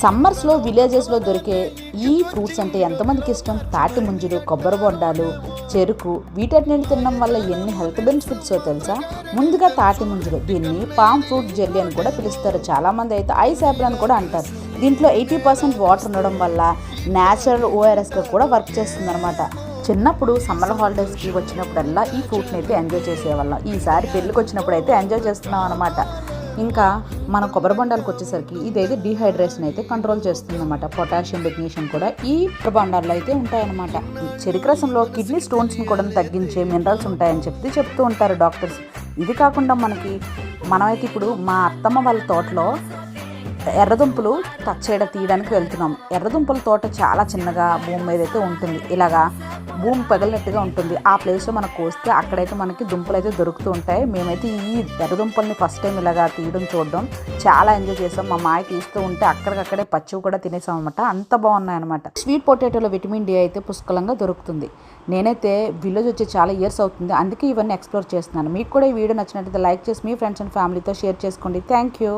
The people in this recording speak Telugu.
సమ్మర్స్లో విలేజెస్లో దొరికే ఈ ఫ్రూట్స్ అంటే ఎంతమందికి ఇష్టం? తాటి ముంజులు, కొబ్బరి బొండాలు, చెరుకు, వీటన్నిటిని తినడం వల్ల ఎన్ని హెల్త్ బెనిఫిట్సో తెలుసా? ముందుగా తాటి ముంజులు, దీన్ని పామ్ ఫ్రూట్ జెల్లీ అని కూడా పిలుస్తారు. చాలామంది అయితే ఐస్ యాపిల్ అని కూడా అంటారు. దీంట్లో 80% వాటర్ ఉండడం వల్ల న్యాచురల్ ఓఆర్ఎస్గా కూడా వర్క్ చేస్తుంది అనమాట. చిన్నప్పుడు సమ్మర్ హాలిడేస్కి వచ్చినప్పుడల్లా ఈ ఫ్రూట్ని అయితే ఎంజాయ్ చేసేవాళ్ళం. ఈసారి పెళ్ళికి వచ్చినప్పుడు అయితే ఎంజాయ్ చేస్తున్నాం అనమాట. ఇంకా మన కొబ్బరి బొండాలకు వచ్చేసరికి ఇదైతే డీహైడ్రేషన్ అయితే కంట్రోల్ చేస్తుంది అనమాట. పొటాషియం, మెగ్నీషియం కూడా ఈ కొబ్బరి బొండాల్లో అయితే ఉంటాయన్నమాట. చెరుకు రసంలో కిడ్నీ స్టోన్స్ని కూడా తగ్గించే మినరల్స్ ఉంటాయని చెప్తూ ఉంటారు డాక్టర్స్. ఇది కాకుండా మనమైతే ఇప్పుడు మా అత్తమ్మ వాళ్ళ తోటలో ఎర్రదుంపలు తీయడానికి వెళ్తున్నాం. ఎర్రదుంపల తోట చాలా చిన్నగా భూమి మీద అయితే ఉంటుంది. ఇలాగా భూమి పగిలినట్టుగా ఉంటుంది. ఆ ప్లేస్లో మనకు కోస్తే అక్కడైతే మనకి దుంపలు అయితే దొరుకుతూ ఉంటాయి. మేమైతే ఈ ఎర్రదుంపల్ని ఫస్ట్ టైం ఇలాగా తీయడం చూడడం చాలా ఎంజాయ్ చేసాం. మా మాయ తీస్తూ ఉంటే అక్కడికక్కడే పచ్చివి కూడా తినేసాం అనమాట. అంత బాగున్నాయి అనమాట. స్వీట్ పొటాటోలో విటమిన్ డి అయితే పుష్కలంగా దొరుకుతుంది. నేనైతే విలేజ్ వచ్చి చాలా ఇయర్స్ అవుతుంది, అందుకే ఇవన్నీ ఎక్స్ప్లోర్ చేస్తున్నాను. మీకు కూడా ఈ వీడియో నచ్చినట్లయితే లైక్ చేసి మీ ఫ్రెండ్స్ అండ్ ఫ్యామిలీతో షేర్ చేసుకోండి. Thank you.